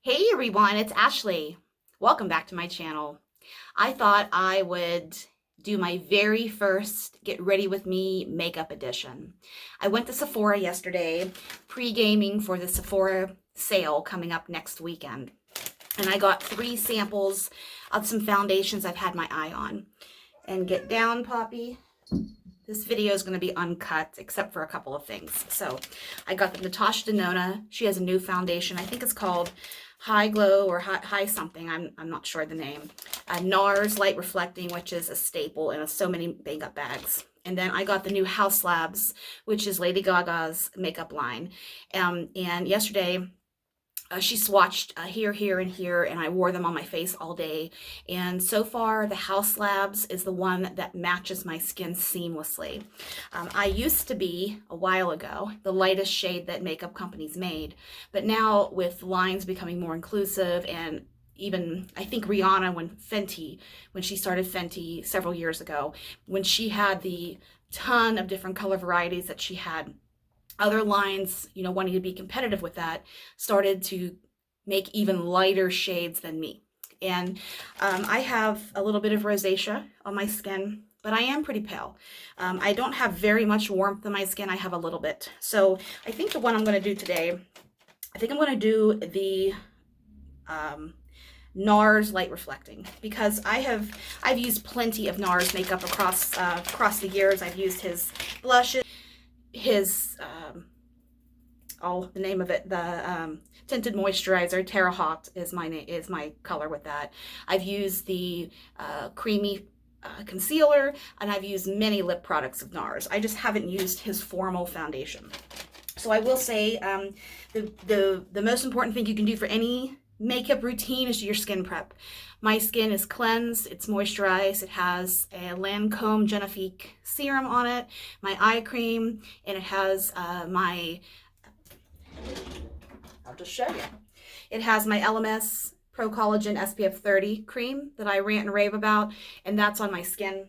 Hey everyone, it's Ashley. Welcome back to my channel. I thought I would do my very first Get Ready With Me makeup edition. I went to Sephora yesterday, pre-gaming for the Sephora sale coming up next weekend. And I got 3 samples of some foundations I've had my eye on. And get down, Poppy. This video is going to be uncut except for a couple of things. So I got the Natasha Denona. She has a new foundation. I think it's called High Glow or High something. I'm not sure the name. Nars Light Reflecting, which is a staple in so many makeup bags. And then I got the new House Labs, which is Lady Gaga's makeup line. And yesterday, she swatched here, and here, and I wore them on my face all day. And so far, the House Labs is the one that matches my skin seamlessly. I used to be, a while ago, the lightest shade that makeup companies made. But now, with lines becoming more inclusive, and even, I think Rihanna, when she started Fenty several years ago, when she had the ton of different color varieties that she had, other lines, wanting to be competitive with that, started to make even lighter shades than me. And I have a little bit of rosacea on my skin, but I am pretty pale. I don't have very much warmth in my skin. I have a little bit. So I think the one I'm going to do today, I think I'm going to do the Nars Light Reflecting, because I've used plenty of Nars makeup across the years. I've used his blushes, his the name of it, the tinted moisturizer. Terre Haute is my color with that. I've used the creamy concealer, and I've used many lip products of Nars. I just haven't used his formal foundation. So I will say the most important thing you can do for any makeup routine is your skin prep. My skin is cleansed, it's moisturized, it has a Lancome Genifique serum on it, my eye cream, and it has I'll just show you. It has my LMS Pro Collagen SPF 30 cream that I rant and rave about, and that's on my skin.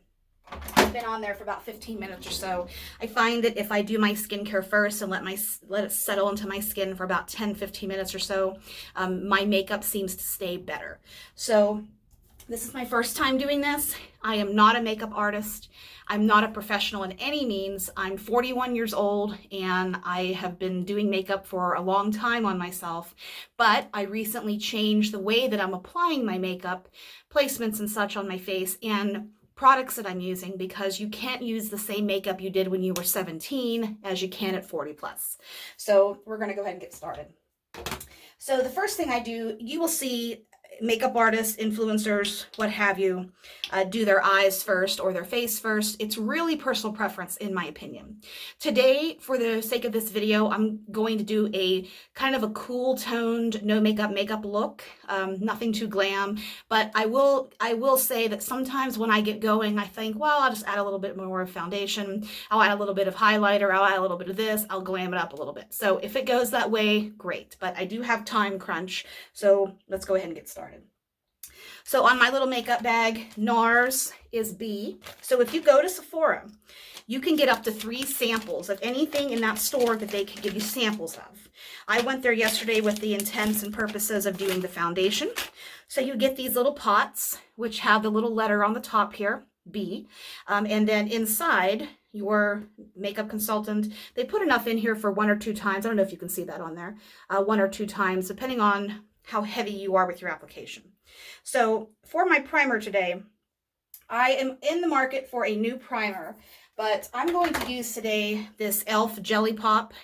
It's been on there for about 15 minutes or so. I find that if I do my skincare first and let it settle into my skin for about 10-15 minutes or so, my makeup seems to stay better. So this is my first time doing this. I am not a makeup artist. I'm not a professional in any means. I'm 41 years old and I have been doing makeup for a long time on myself, but I recently changed the way that I'm applying my makeup, placements and such on my face, and products that I'm using, because you can't use the same makeup you did when you were 17 as you can at 40 plus. So we're going to go ahead and get started. So the first thing I do, you will see makeup artists, influencers, what have you, do their eyes first or their face first. It's really personal preference, in my opinion. Today, for the sake of this video, I'm going to do a kind of a cool toned, no makeup look. Nothing too glam, but I will say that sometimes when I get going, I think, well, I'll just add a little bit more foundation. I'll add a little bit of highlighter. I'll add a little bit of this. I'll glam it up a little bit. So if it goes that way, great. But I do have time crunch, so let's go ahead and get started. So on my little makeup bag, Nars is B. So if you go to Sephora, you can get up to 3 samples of anything in that store that they can give you samples of. I went there yesterday with the intents and purposes of doing the foundation. So you get these little pots, which have the little letter on the top here, B. And then inside, your makeup consultant, they put enough in here for 1 or 2 times. I don't know if you can see that on there. 1 or 2 times, depending on how heavy you are with your application. So for my primer today, I am in the market for a new primer, but I'm going to use today this e.l.f. Jelly Pop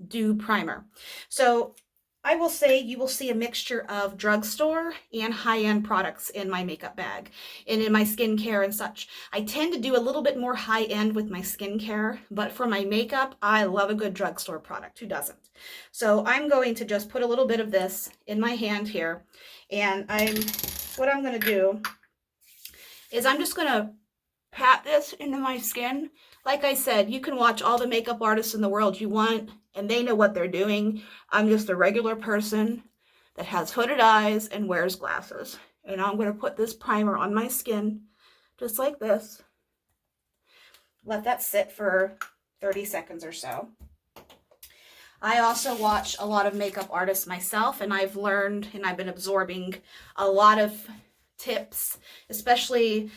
Dew Primer. So I will say you will see a mixture of drugstore and high-end products in my makeup bag and in my skincare and such. I tend to do a little bit more high-end with my skincare, but for my makeup, I love a good drugstore product. Who doesn't? So I'm going to just put a little bit of this in my hand here, and what I'm going to do is I'm just going to pat this into my skin. Like I said, you can watch all the makeup artists in the world you want, and they know what they're doing. I'm just a regular person that has hooded eyes and wears glasses. And I'm going to put this primer on my skin, just like this. Let that sit for 30 seconds or so. I also watch a lot of makeup artists myself, and I've learned and I've been absorbing a lot of tips, especially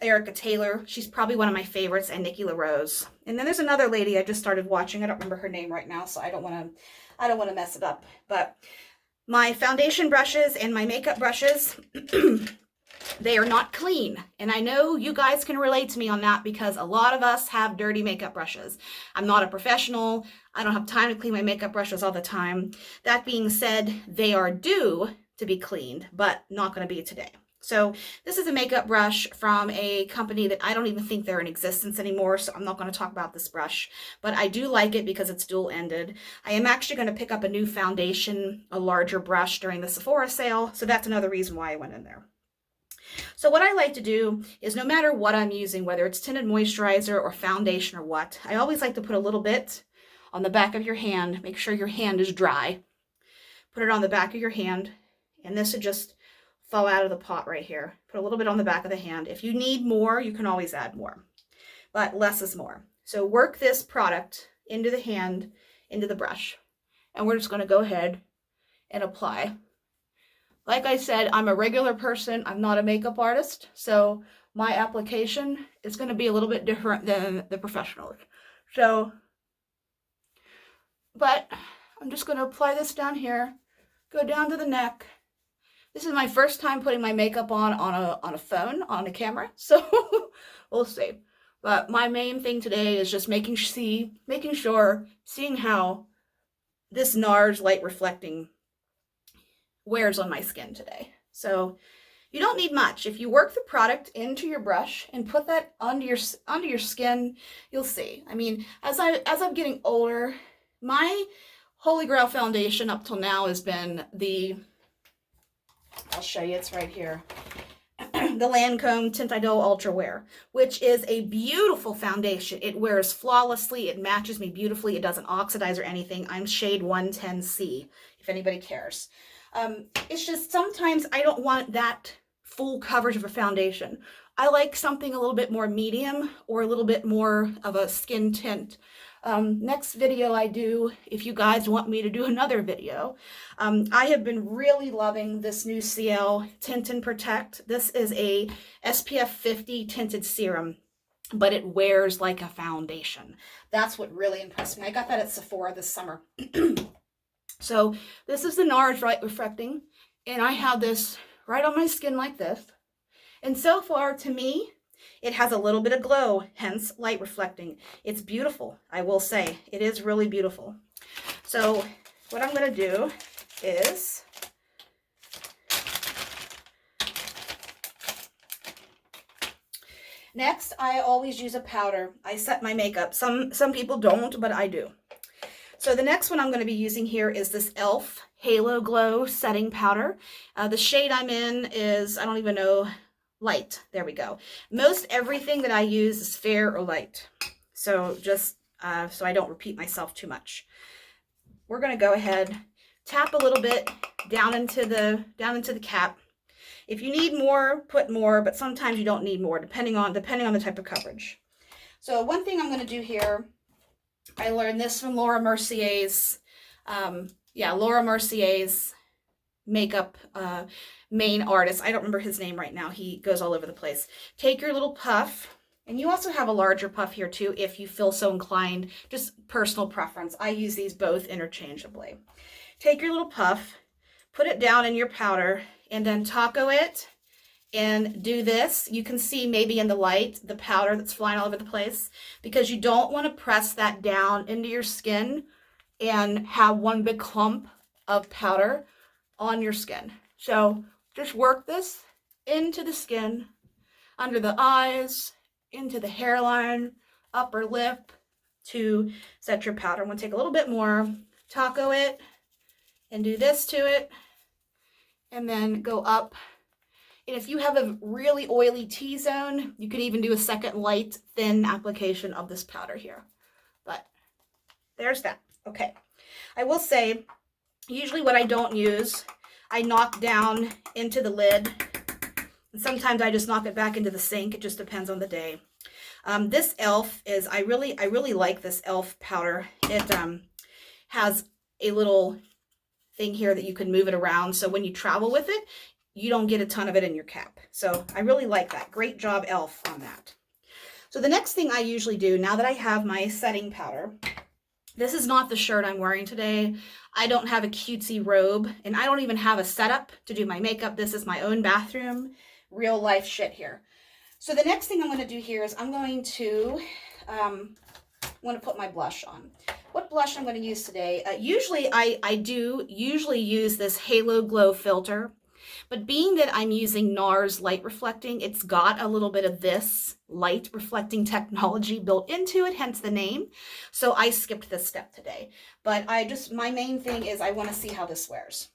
Erica Taylor. She's probably one of my favorites, and Nikki LaRose. And then there's another lady I just started watching. I don't remember her name right now, so I don't want to mess it up. But my foundation brushes and my makeup brushes, they are not clean. And I know you guys can relate to me on that because a lot of us have dirty makeup brushes. I'm not a professional. I don't have time to clean my makeup brushes all the time. That being said, they are due to be cleaned, but not going to be today. So this is a makeup brush from a company that I don't even think they're in existence anymore, so I'm not going to talk about this brush, but I do like it because it's dual-ended. I am actually going to pick up a new foundation, a larger brush during the Sephora sale, so that's another reason why I went in there. So what I like to do is no matter what I'm using, whether it's tinted moisturizer or foundation or what, I always like to put a little bit on the back of your hand. Make sure your hand is dry. Put it on the back of your hand, and this would just fall out of the pot right here. Put a little bit on the back of the hand. If you need more, you can always add more, but less is more. So work this product into the hand, into the brush, and we're just going to go ahead and apply. Like I said, I'm a regular person. I'm not a makeup artist, so my application is going to be a little bit different than the professionals. So, but I'm just going to apply this down here, go down to the neck. This is my first time putting my makeup on a phone, on a camera, so we'll see. But my main thing today is just seeing how this Nars light reflecting wears on my skin today. So you don't need much. If you work the product into your brush and put that onto your skin, you'll see. I mean, as I'm getting older, my Holy Grail foundation up till now has been I'll show you, it's right here. The Lancome Tint Idol Ultra Wear, which is a beautiful foundation. It wears flawlessly. It matches me beautifully. It doesn't oxidize or anything. I'm shade 110C, if anybody cares. It's just sometimes I don't want that full coverage of a foundation. I like something a little bit more medium or a little bit more of a skin tint. Next video I do, if you guys want me to do another video, I have been really loving this new CL Tint and Protect. This is a SPF 50 tinted serum, but it wears like a foundation. That's what really impressed me. I got that at Sephora this summer. So this is the Nars Light Reflecting, and I have this right on my skin like this. And so far, to me, it has a little bit of glow, hence light reflecting. It's beautiful, I will say. It is really beautiful. So what I'm going to do is next, I always use a powder. I set my makeup. Some people don't, but I do. So the next one I'm going to be using here is this e.l.f. Halo Glow Setting Powder. The shade I'm in is, I don't even know, light. There we go. Most everything that I use is fair or light. So just so I don't repeat myself too much. We're going to go ahead, tap a little bit down into the cap. If you need more, put more, but sometimes you don't need more depending on the type of coverage. So one thing I'm going to do here, I learned this from Laura Mercier's, Laura Mercier's makeup main artist. I don't remember his name right now. He goes all over the place. Take your little puff, and you also have a larger puff here too if you feel so inclined, just personal preference. I use these both interchangeably. Take your little puff, put it down in your powder, and then taco it and do this. You can see maybe in the light the powder that's flying all over the place, because you don't want to press that down into your skin and have one big clump of powder on your skin. So just work this into the skin, under the eyes, into the hairline, upper lip to set your powder. I'm going to take a little bit more, taco it, and do this to it, and then go up. And if you have a really oily T-zone, you could even do a second light, thin application of this powder here. But there's that. Okay. I will say, usually what I don't use, I knock down into the lid. And sometimes I just knock it back into the sink. It just depends on the day. This e.l.f. is, I really like this e.l.f. powder. It has a little thing here that you can move it around. So when you travel with it, you don't get a ton of it in your cap. So I really like that. Great job, e.l.f. on that. So the next thing I usually do, now that I have my setting powder, this is not the shirt I'm wearing today. I don't have a cutesy robe, and I don't even have a setup to do my makeup. This is my own bathroom, real life shit here. So the next thing I'm going to do here is I'm going to put my blush on. What blush I'm going to use today? Usually I do use this Halo Glow filter. But being that I'm using Nars light reflecting, it's got a little bit of this light reflecting technology built into it, hence the name. So I skipped this step today. But my main thing is I want to see how this wears.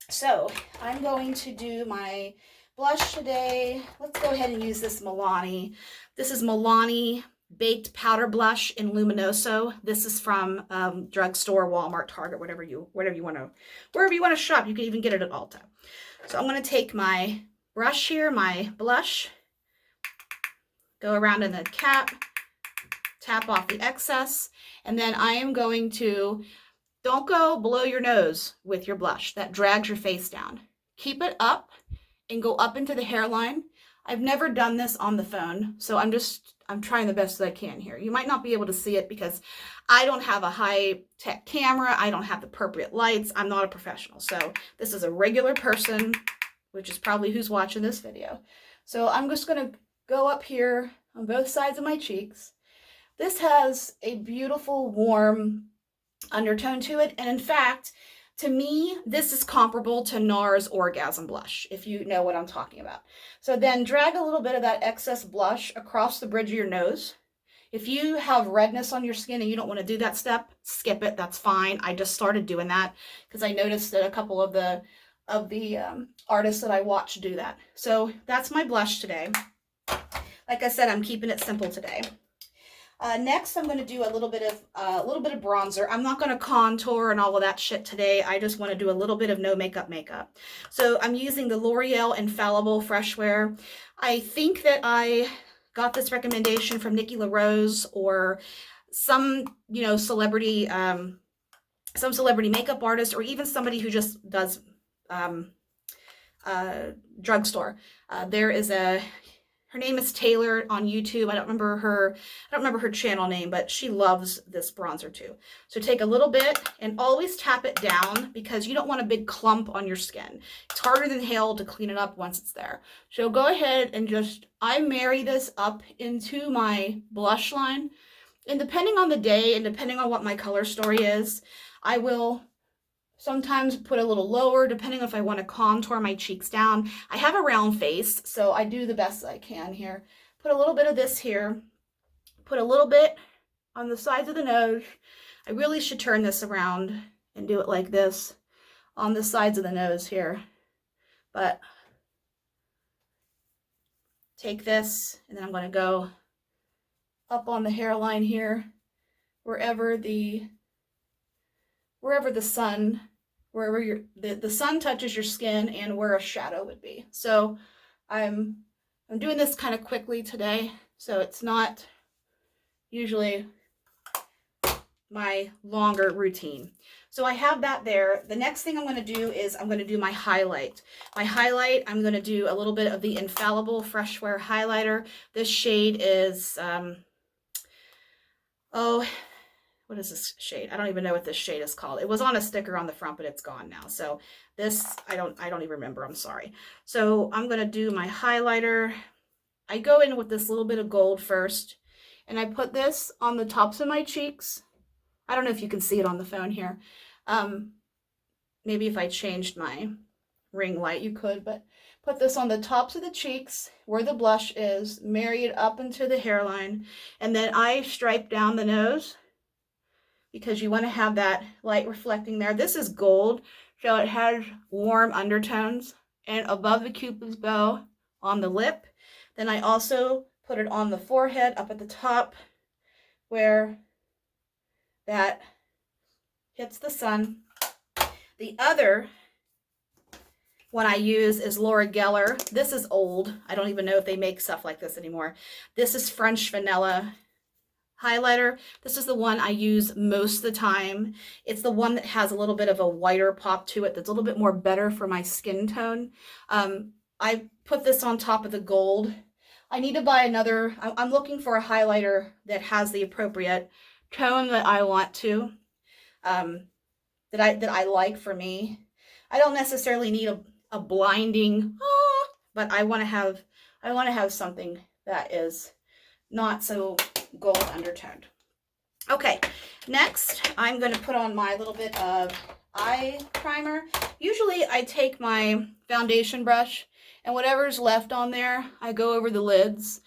So I'm going to do my blush today. Let's go ahead and use this Milani. This is Milani Baked Powder Blush in Luminoso. This is from drugstore, Walmart, Target, wherever you want to shop. You can even get it at Ulta. So I'm going to take my brush here, my blush, go around in the cap, tap off the excess, and then I am going to, don't go below your nose with your blush. That drags your face down. Keep it up and go up into the hairline. I've never done this on the phone, so I'm trying the best that I can here. You might not be able to see it because I don't have a high-tech camera. I don't have the appropriate lights. I'm not a professional. So this is a regular person, which is probably who's watching this video. So I'm just going to go up here on both sides of my cheeks. This has a beautiful, warm undertone to it. And in fact, to me, this is comparable to Nars Orgasm Blush, if you know what I'm talking about. So then drag a little bit of that excess blush across the bridge of your nose. If you have redness on your skin and you don't want to do that step, skip it. That's fine. I just started doing that because I noticed that a couple of the artists that I watch do that. So that's my blush today. Like I said, I'm keeping it simple today. Next, I'm going to do a little bit of bronzer. I'm not going to contour and all of that shit today. I just want to do a little bit of no makeup. So I'm using the L'Oreal Infallible Fresh Wear. I think that I got this recommendation from Nikki LaRose or some, celebrity makeup artist, or even somebody who just does drugstore. Her name is Taylor on YouTube. I don't remember her channel name, but she loves this bronzer too. So take a little bit and always tap it down because you don't want a big clump on your skin. It's harder than hell to clean it up once it's there. So go ahead and I marry this up into my blush line. And depending on the day and depending on what my color story is, I will sometimes put a little lower, depending if I want to contour my cheeks down. I have a round face, so I do the best I can here. Put a little bit of this here. Put a little bit on the sides of the nose. I really should turn this around and do it like this on the sides of the nose here. But take this, and then I'm going to go up on the hairline here, wherever the sun touches your skin and where a shadow would be. So I'm doing this kind of quickly today, so it's not usually my longer routine. So I have that there. The next thing I'm going to do is I'm going to do my highlight. I'm going to do a little bit of the Infallible Fresh Wear highlighter. This shade is what is this shade? I don't even know what this shade is called. It was on a sticker on the front, but it's gone now. So this, I don't even remember. I'm sorry. So I'm going to do my highlighter. I go in with this little bit of gold first, and I put this on the tops of my cheeks. I don't know if you can see it on the phone here. Maybe if I changed my ring light, you could, but put this on the tops of the cheeks where the blush is, marry it up into the hairline, and then I stripe down the nose, because you want to have that light reflecting there. This is gold, so it has warm undertones. And above the Cupid's bow on the lip. Then I also put it on the forehead, up at the top, where that hits the sun. The other one I use is Laura Geller. This is old. I don't even know if they make stuff like this anymore. This is French Vanilla highlighter. This is the one I use most of the time. It's the one that has a little bit of a whiter pop to it that's a little bit more better for my skin tone. I put this on top of the gold. I need to buy another. I'm looking for a highlighter that has the appropriate tone that I want to, that I like for me. I don't necessarily need a blinding, but I want to have something that is not so gold undertoned. Okay, next I'm going to put on my little bit of eye primer. Usually I take my foundation brush and whatever's left on there, I go over the lids.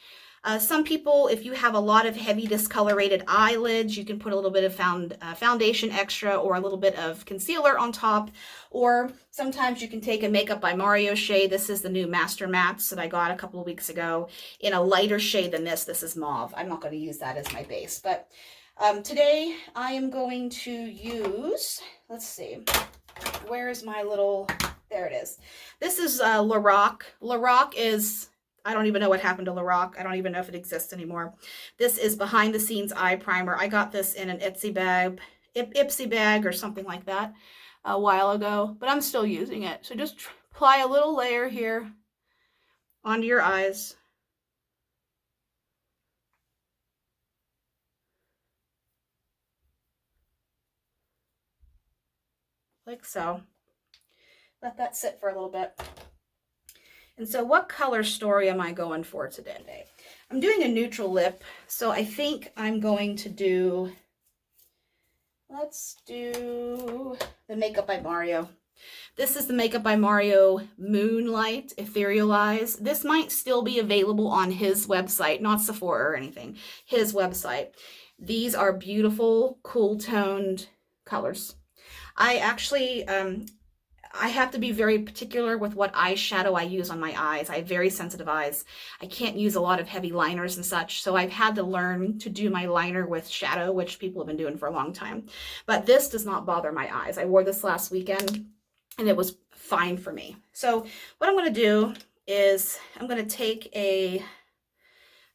Some people, if you have a lot of heavy discolorated eyelids, you can put a little bit of foundation extra or a little bit of concealer on top. Or sometimes you can take a Makeup by Mario shade. This is the new Master Mattes that I got a couple of weeks ago in a lighter shade than this. This is mauve. I'm not going to use that as my base. But today I am going to use, let's see, where is my little, there it is. This is Lorac. Lorac is, I don't even know what happened to Lorac. I don't even know if it exists anymore. This is behind the scenes eye primer. I got this in an Ipsy bag or something like that a while ago, but I'm still using it. So just apply a little layer here onto your eyes. Like so. Let that sit for a little bit. And so what color story am I going for today? I'm doing a neutral lip, so I think I'm going to do, let's do the Makeup by Mario. This is the Makeup by Mario Moonlight Ethereal Eyes. This might still be available on his website, not Sephora or anything, his website. These are beautiful, cool toned colors. I actually, I have to be very particular with what eyeshadow I use on my eyes. I have very sensitive eyes. I can't use a lot of heavy liners and such, so I've had to learn to do my liner with shadow, which people have been doing for a long time. But this does not bother my eyes. I wore this last weekend, and it was fine for me. So what I'm going to do is I'm going to take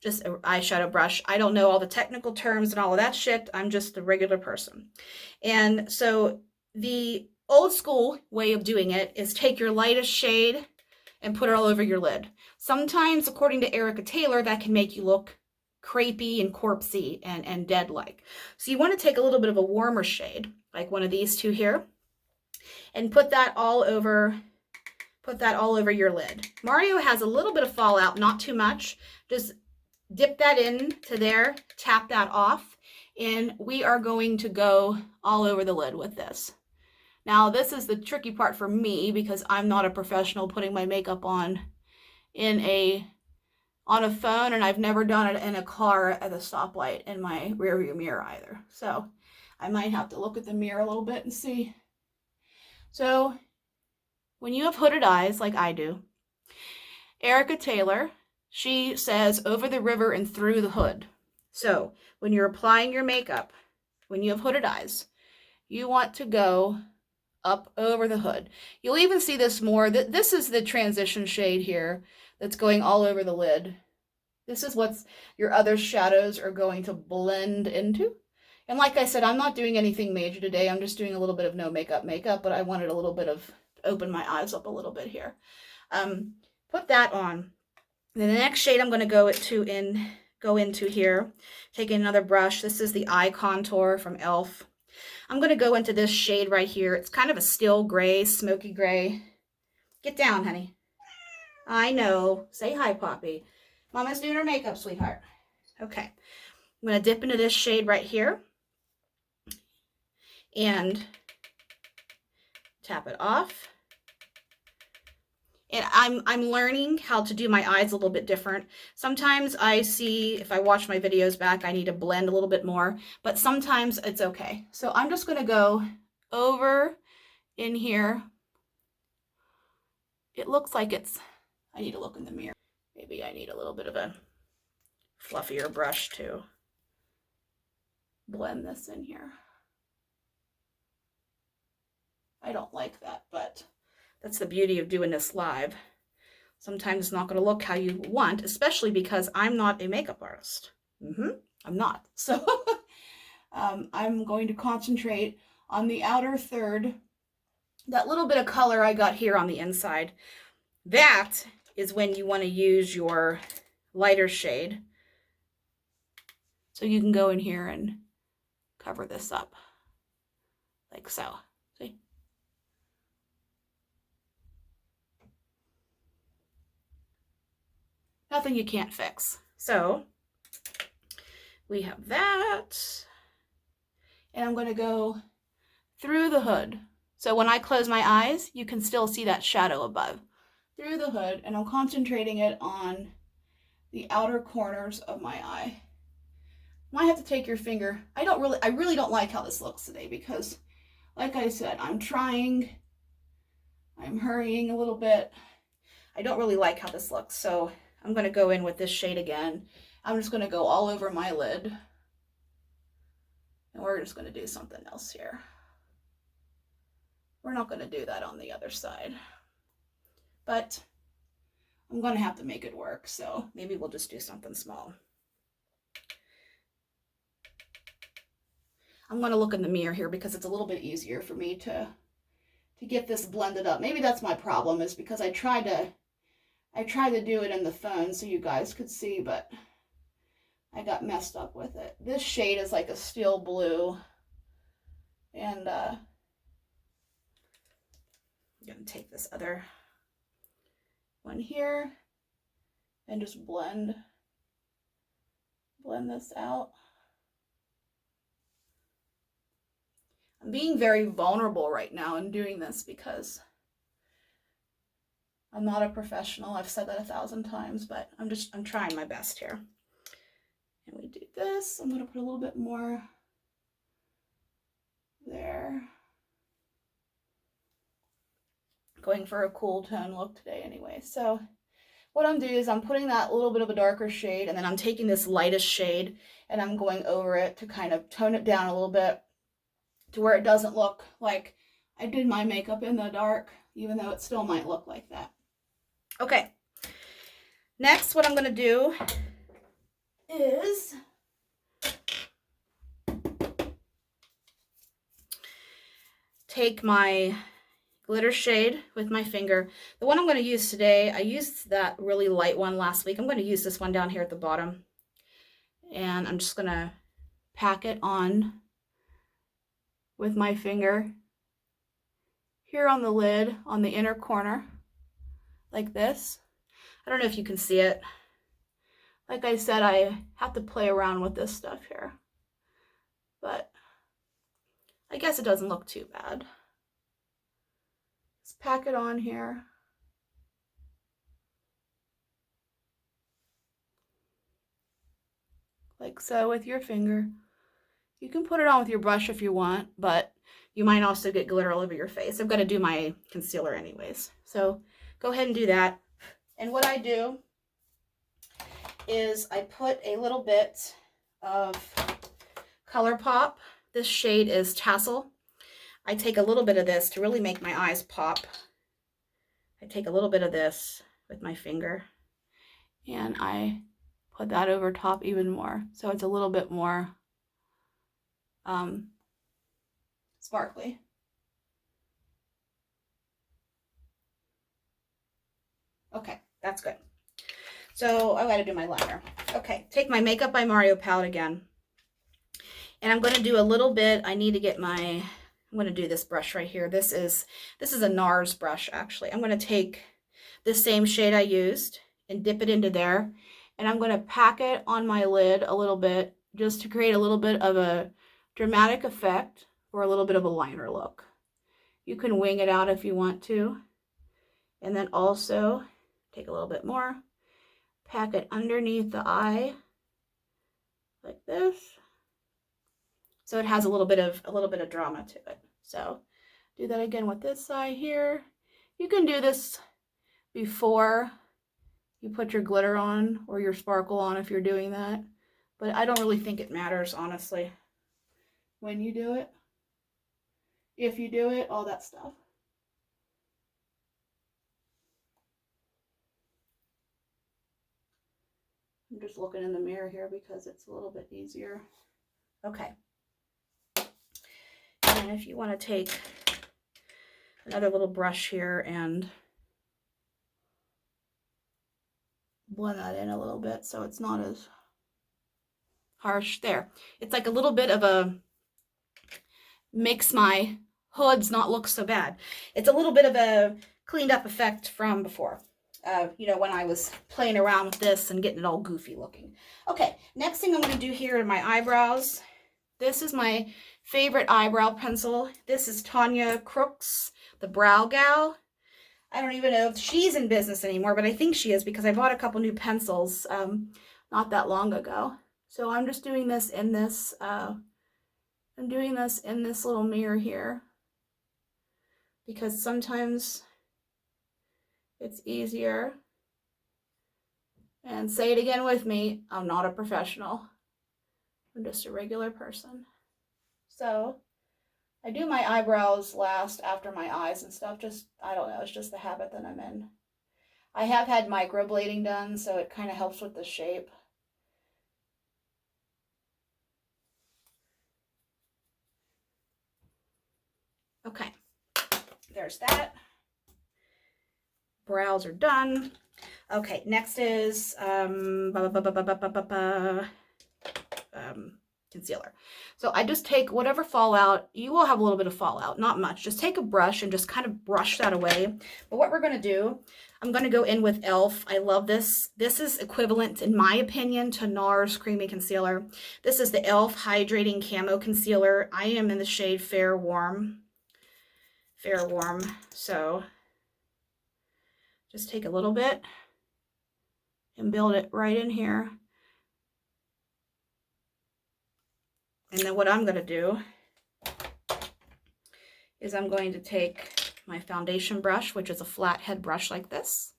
just an eyeshadow brush. I don't know all the technical terms and all of that shit. I'm just a regular person. And so the old school way of doing it is take your lightest shade and put it all over your lid. Sometimes, according to Erica Taylor, that can make you look crepey and corpsey and dead-like. So you want to take a little bit of a warmer shade, like one of these two here, and put that all over your lid. Mario has a little bit of fallout, not too much. Just dip that into there, tap that off, and we are going to go all over the lid with this. Now, this is the tricky part for me because I'm not a professional putting my makeup on on a phone, and I've never done it in a car at a stoplight in my rearview mirror either. So I might have to look at the mirror a little bit and see. So when you have hooded eyes like I do, Erica Taylor, she says over the river and through the hood. So when you're applying your makeup, when you have hooded eyes, you want to go up over the hood. You'll even see this more. This is the transition shade here that's going all over the lid. This is what your other shadows are going to blend into. And like I said, I'm not doing anything major today. I'm just doing a little bit of no makeup, but I wanted a little bit of open my eyes up a little bit here. Put that on. And then the next shade I'm going to go into here, taking another brush. This is the eye contour from e.l.f. I'm going to go into this shade right here. It's kind of a steel gray, smoky gray. Get down, honey. I know. Say hi, Poppy. Mama's doing her makeup, sweetheart. Okay. I'm going to dip into this shade right here and tap it off. And I'm learning how to do my eyes a little bit different. Sometimes I see, if I watch my videos back, I need to blend a little bit more, but sometimes it's okay. So I'm just going to go over in here. It looks like I need to look in the mirror. Maybe I need a little bit of a fluffier brush to blend this in here. I don't like that, but that's the beauty of doing this live. Sometimes it's not going to look how you want, especially because I'm not a makeup artist. I'm not. So I'm going to concentrate on the outer third. That little bit of color I got here on the inside, that is when you want to use your lighter shade. So you can go in here and cover this up like so. See? Nothing you can't fix. So we have that. And I'm going to go through the hood. So when I close my eyes, you can still see that shadow above. Through the hood, and I'm concentrating it on the outer corners of my eye. You might have to take your finger. I really don't like how this looks today because, like I said, I'm hurrying a little bit. I don't really like how this looks, so I'm going to go in with this shade again. I'm just going to go all over my lid. And we're just going to do something else here. We're not going to do that on the other side. But I'm going to have to make it work, so maybe we'll just do something small. I'm going to look in the mirror here because it's a little bit easier for me to get this blended up. Maybe that's my problem, is because I tried to do it in the phone so you guys could see, but I got messed up with it. This shade is like a steel blue, and I'm going to take this other one here and just blend this out. I'm being very vulnerable right now in doing this because I'm not a professional. I've said that 1,000 times, but I'm trying my best here. And we do this. I'm going to put a little bit more there. Going for a cool tone look today anyway. So what I'm doing is I'm putting that little bit of a darker shade, and then I'm taking this lightest shade and I'm going over it to kind of tone it down a little bit to where it doesn't look like I did my makeup in the dark, even though it still might look like that. Okay. Next, what I'm going to do is take my glitter shade with my finger. The one I'm going to use today, I used that really light one last week. I'm going to use this one down here at the bottom. And I'm just going to pack it on with my finger here on the lid, on the inner corner, like this. I don't know if you can see it. Like I said, I have to play around with this stuff here. But I guess it doesn't look too bad. Let's pack it on here. Like so with your finger. You can put it on with your brush if you want, but you might also get glitter all over your face. I've got to do my concealer anyways. So go ahead and do that. And what I do is I put a little bit of ColourPop. This shade is Tassel. I take a little bit of this to really make my eyes pop. I take a little bit of this with my finger and I put that over top even more. So it's a little bit more sparkly. Okay, that's good. So I gotta do my liner. Okay, take my Makeup by Mario palette again. And I'm gonna do a little bit, I need to get my, I'm gonna do this brush right here. This is a Nars brush actually. I'm gonna take the same shade I used and dip it into there. And I'm gonna pack it on my lid a little bit just to create a little bit of a dramatic effect or a little bit of a liner look. You can wing it out if you want to. And then also take a little bit more, pack it underneath the eye like this. So it has a little bit of drama to it. So do that again with this side here. You can do this before you put your glitter on or your sparkle on if you're doing that. But I don't really think it matters, honestly, when you do it. If you do it, all that stuff. I'm just looking in the mirror here because it's a little bit easier. Okay. And if you want to take another little brush here and blend that in a little bit so it's not as harsh. There. It's like a little bit of a, makes my hoods not look so bad. It's a little bit of a cleaned up effect from before. You know, when I was playing around with this and getting it all goofy looking. Okay, next thing I'm going to do here are my eyebrows. This is my favorite eyebrow pencil. This is Tanya Crooks, the Brow Gal. I don't even know if she's in business anymore, but I think she is because I bought a couple new pencils not that long ago. So I'm just doing this in this, I'm doing this in this little mirror here because sometimes it's easier. And say it again with me, I'm not a professional. I'm just a regular person. So I do my eyebrows last after my eyes and stuff. Just, I don't know, it's just the habit that I'm in. I have had microblading done, so it kind of helps with the shape. Okay, there's that. Brows are done. Okay, next is concealer. So I just take whatever fallout, you will have a little bit of fallout, not much. Just take a brush and just kind of brush that away. But what we're going to do, I'm going to go in with e.l.f. I love this. This is equivalent, in my opinion, to Nars Creamy Concealer. This is the e.l.f. Hydrating Camo Concealer. I am in the shade Fair Warm. Fair Warm. So just take a little bit and build it right in here. And then what I'm going to do is I'm going to take my foundation brush, which is a flat head brush like this,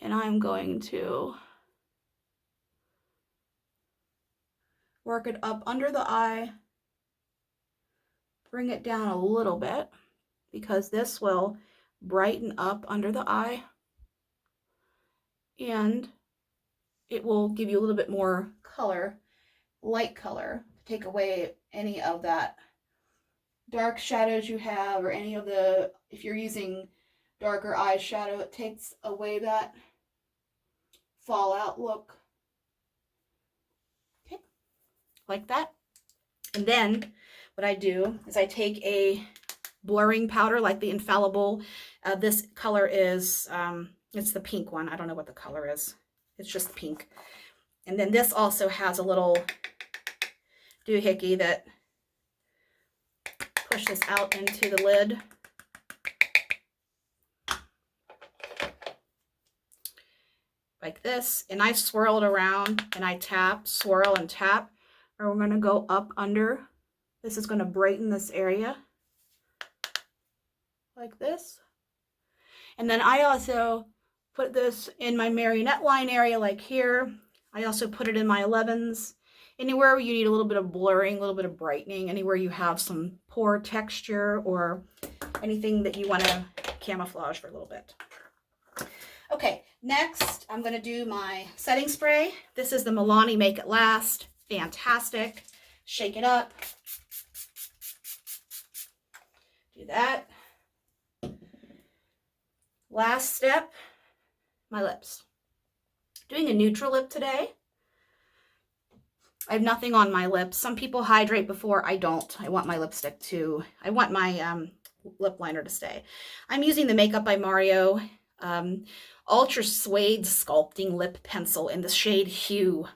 and I'm going to work it up under the eye, bring it down a little bit, because this will brighten up under the eye, and it will give you a little bit more color, light color, take away any of that dark shadows you have, or any of the, if you're using darker eyeshadow, it takes away that fallout look. Okay, like that. And then what I do is I take a blurring powder like the Infallible. This color is, it's the pink one. I don't know what the color is. It's just pink. And then this also has a little doohickey that pushes out into the lid. Like this. And I swirl it around and I tap, swirl and tap. And we're going to go up under. This is going to brighten this area. Like this. And then I also put this in my marionette line area, like here. I also put it in my 11s. Anywhere you need a little bit of blurring, a little bit of brightening, anywhere you have some pore texture or anything that you want to camouflage for a little bit. Okay, next I'm going to do my setting spray. This is the Milani Make It Last. Fantastic. Shake it up. Do that. Last step, my lips. Doing a neutral lip today. I have nothing on my lips. Some people hydrate before. I don't. I want my lipstick to, I want my lip liner to stay. I'm using the Makeup by Mario Ultra Suede Sculpting Lip Pencil in the shade Hue.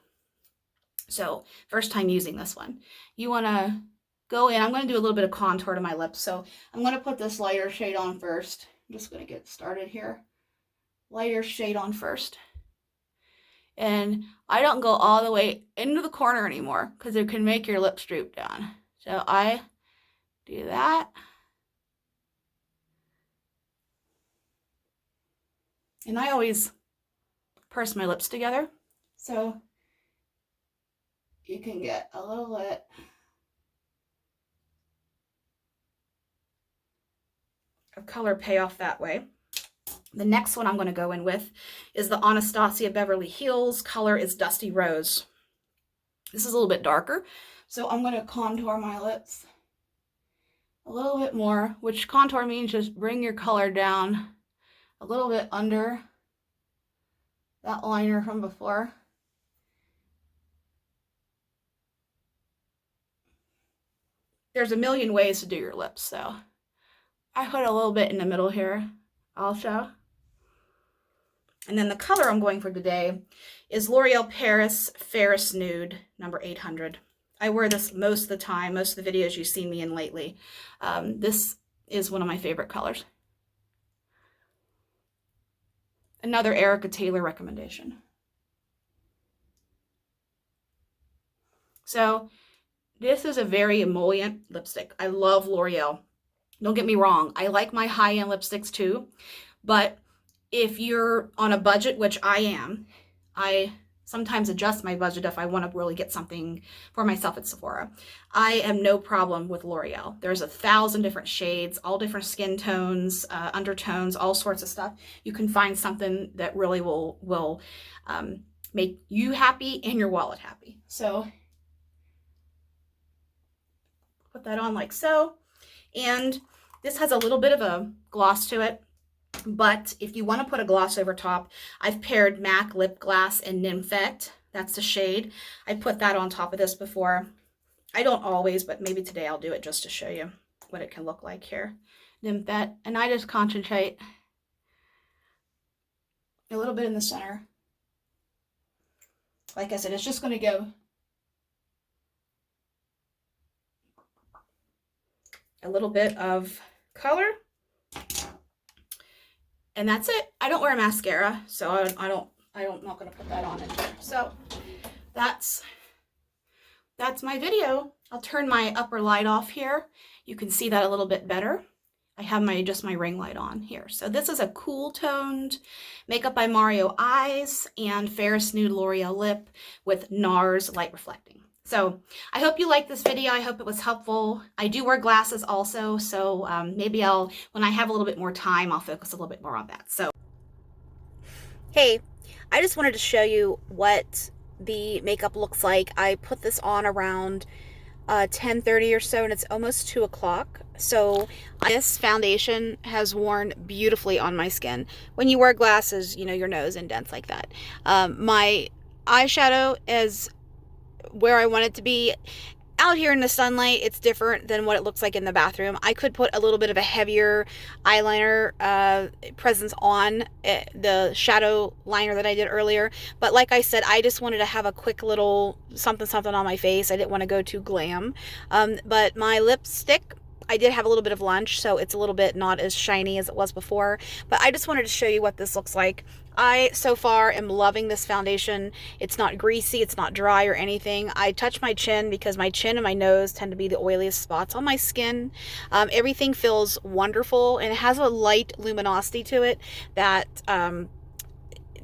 So, first time using this one. You want to go in. I'm going to do a little bit of contour to my lips. So, I'm going to put this lighter shade on first. I'm just going to get started here. Lighter shade on first. And I don't go all the way into the corner anymore because it can make your lips droop down. So I do that. And I always purse my lips together so you can get a little bit of color payoff that way. The next one I'm going to go in with is the Anastasia Beverly Hills. Color is Dusty Rose. This is a little bit darker, so I'm going to contour my lips a little bit more, which contour means just bring your color down a little bit under that liner from before. There's a million ways to do your lips, so I put a little bit in the middle here also. And then the color I'm going for today is L'Oreal Paris Ferris Nude number 800. I wear this most of the time, most of the videos you've seen me in lately. This is one of my favorite colors. Another Erica Taylor recommendation. So this is a very emollient lipstick. I love L'Oreal. Don't get me wrong, I like my high-end lipsticks too, but if you're on a budget, which I am, I sometimes adjust my budget if I want to really get something for myself at Sephora. I am no problem with L'Oreal. There's 1,000 different shades, all different skin tones, undertones, all sorts of stuff. You can find something that really will make you happy and your wallet happy. So put that on like so. And this has a little bit of a gloss to it. But if you want to put a gloss over top, I've paired MAC Lip Glass and Nymphette. That's the shade. I put that on top of this before. I don't always, but maybe today I'll do it just to show you what it can look like here. Nymphette. And I just concentrate a little bit in the center. Like I said, it's just going to go a little bit of color. And that's it. I don't wear mascara, so I'm not going to put that on in there. So that's my video. I'll turn my upper light off here. You can see that a little bit better. I have just my ring light on here. So this is a cool toned Makeup by Mario eyes and Ferris Nude L'Oreal lip with Nars light reflecting. So I hope you liked this video. I hope it was helpful. I do wear glasses also, so maybe when I have a little bit more time, I'll focus a little bit more on that. So, hey, I just wanted to show you what the makeup looks like. I put this on around 10:30 or so, and it's almost 2 o'clock. So this foundation has worn beautifully on my skin. When you wear glasses, you know, your nose indents like that. My eyeshadow is where I want it to be. Out here in the sunlight, it's different than what it looks like in the bathroom. I could put a little bit of a heavier eyeliner presence on the shadow liner that I did earlier. But like I said, I just wanted to have a quick little something on my face. I didn't want to go too glam. But my lipstick, I did have a little bit of lunch, so it's a little bit not as shiny as it was before. But I just wanted to show you what this looks like. I, so far, am loving this foundation. It's not greasy, it's not dry or anything. I touch my chin because my chin and my nose tend to be the oiliest spots on my skin. Everything feels wonderful, and it has a light luminosity to it that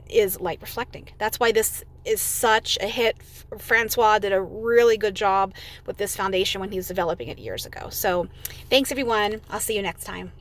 is light reflecting. That's why this is such a hit. Francois did a really good job with this foundation when he was developing it years ago. So thanks everyone. I'll see you next time.